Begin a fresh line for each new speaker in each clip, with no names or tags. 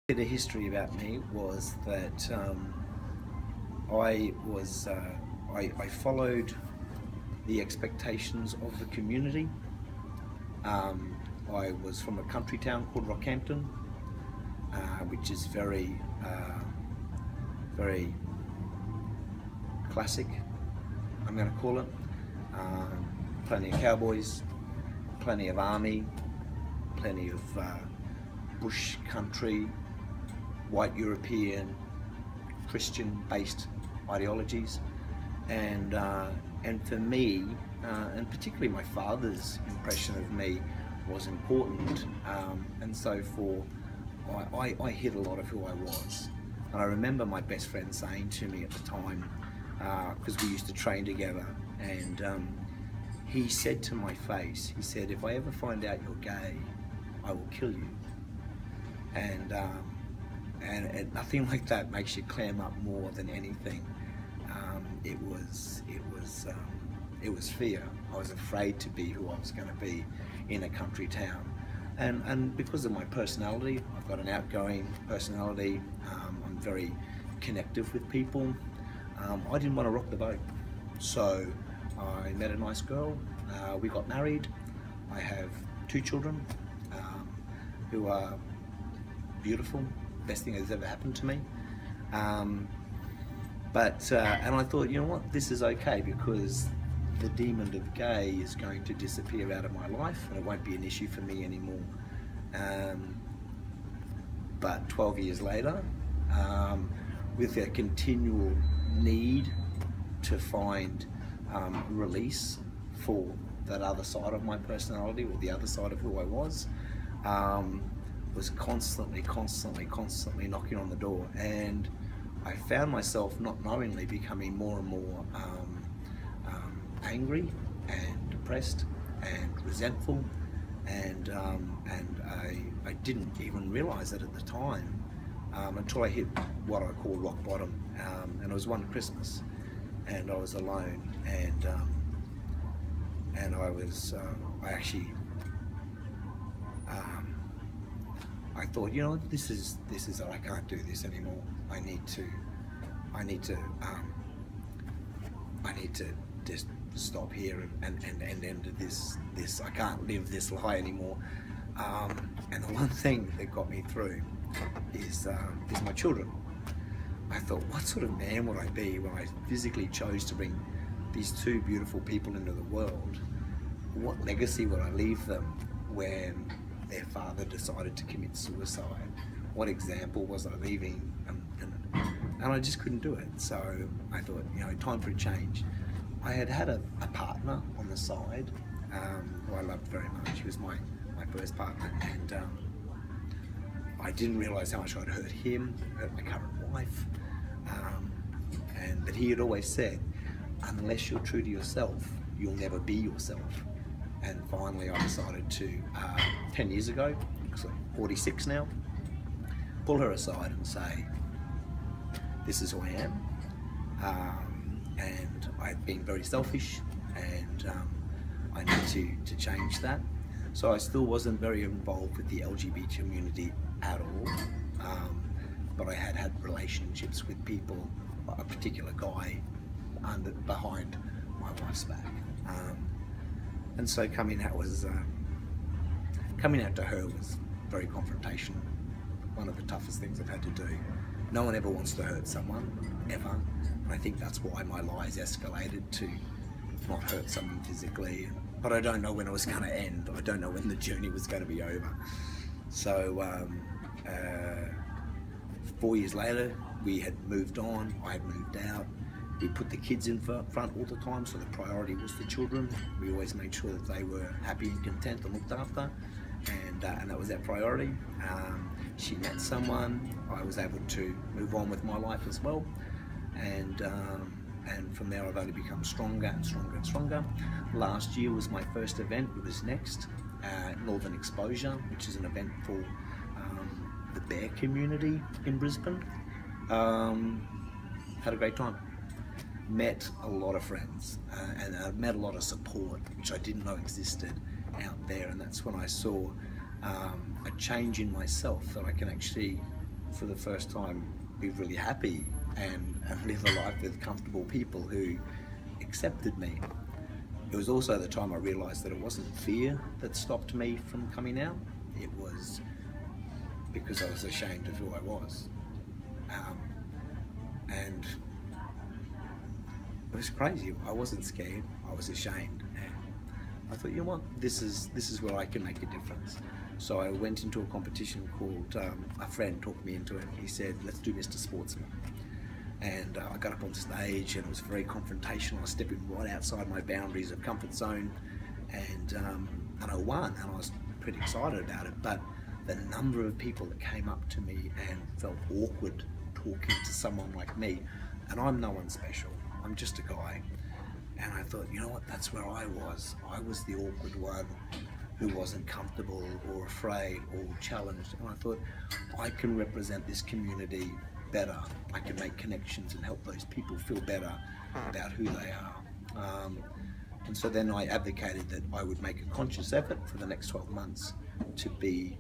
Bit of history about me was that I was I followed the expectations of the community. Um, I was from a country town called Rockhampton, which is very classic. I'm going to call it. Plenty of cowboys, plenty of army, plenty of bush country, white European, Christian-based ideologies, and for me, and particularly my father's impression of me was important, and so for I hid a lot of who I was, and I remember my best friend saying to me at the time, because we used to train together, and he said to my face, he said, "If I ever find out you're gay, I will kill you." And nothing like that makes you clam up more than anything. It was fear. I was afraid to be who I was going to be in a country town, and because of my personality, I've got an outgoing personality. I'm very connective with people. I didn't want to rock the boat, so I met a nice girl. We got married. I have two children who are beautiful, best thing that's ever happened to me. Um, and I thought, you know what, this is okay because the demon of gay is going to disappear out of my life and it won't be an issue for me anymore. Um, but 12 years later, with a continual need to find release for that other side of my personality, or the other side of who I was constantly knocking on the door, and I found myself not knowingly becoming more and more angry and depressed and resentful, and I didn't even realize it at the time until I hit what I call rock bottom, and it was one Christmas, and I was alone, and I actually. I thought, you know, this is I can't do this anymore. I need to I need to I need to just stop here and end this. I can't live this lie anymore. And the one thing that got me through is my children. I thought, what sort of man would I be when I physically chose to bring these two beautiful people into the world? What legacy would I leave them when their father decided to commit suicide? What example was I leaving? And I just couldn't do it. So I thought, you know, time for a change. I had a partner on the side who I loved very much. He was my first partner, and I didn't realise how much I'd hurt him, hurt my current wife, but he had always said, unless you're true to yourself, you'll never be yourself. And finally I decided to, 10 years ago, because I'm 46 now, pull her aside and say, this is who I am, and I've been very selfish, and I need to change that. So I still wasn't very involved with the LGBT community at all, but I had relationships with people, a particular guy behind my wife's back. And so coming out to her was very confrontational. One of the toughest things I've had to do. No one ever wants to hurt someone, ever. And I think that's why my lies escalated to not hurt someone physically. But I don't know when it was going to end. I don't know when the journey was going to be over. So 4 years later, we had moved on. I had moved out. We put the kids in front all the time, so the priority was the children. We always made sure that they were happy and content and looked after, and that was our priority. She met someone. I was able to move on with my life as well, and from there I've only become stronger and stronger and stronger. Last year was my first event. It was next Northern Exposure, which is an event for the bear community in Brisbane. Had a great time. Met a lot of friends, and I met a lot of support, which I didn't know existed out there, and that's when I saw a change in myself, that I can actually for the first time, be really happy and live a life with comfortable people who accepted me. It was also the time I realised that it wasn't fear that stopped me from coming out. It was because I was ashamed of who I was. Um, and it was crazy. I wasn't scared. I was ashamed. And I thought, you know what, this is where I can make a difference. So I went into a competition called, a friend talked me into it. He said, let's do Mr. Sportsman. And I got up on stage and it was very confrontational. I was stepping right outside my boundaries of comfort zone, and I won, and I was pretty excited about it. But the number of people that came up to me and felt awkward talking to someone like me, and I'm no one special, I'm just a guy. And I thought, you know what, that's where I was. I was the awkward one who wasn't comfortable or afraid or challenged. And I thought, I can represent this community better. I can make connections and help those people feel better about who they are. And so then I advocated that I would make a conscious effort for the next 12 months to be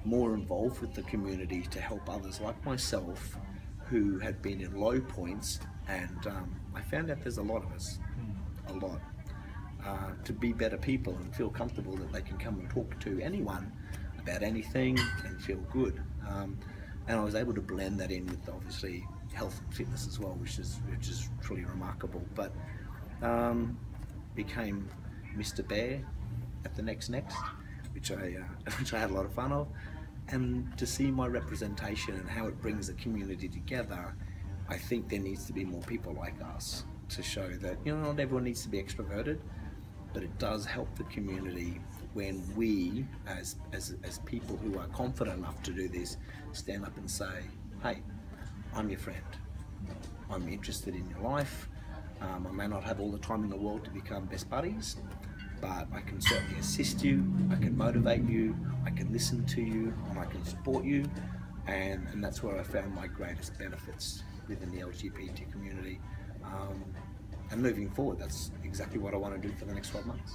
more involved with the community, to help others like myself who had been in low points. And I found out there's a lot of us, a lot, to be better people and feel comfortable that they can come and talk to anyone about anything and feel good. And I was able to blend that in with obviously health and fitness as well, which is truly remarkable. But became Mr. Bear at the next, which I had a lot of fun of. And to see my representation and how it brings the community together, I think there needs to be more people like us to show that, you know, not everyone needs to be extroverted, but it does help the community when we, as people who are confident enough to do this, stand up and say, hey, I'm your friend. I'm interested in your life. I may not have all the time in the world to become best buddies, but I can certainly assist you, I can motivate you, I can listen to you, and I can support you. And that's where I found my greatest benefits within the LGBT community. And moving forward, that's exactly what I want to do for the next 12 months.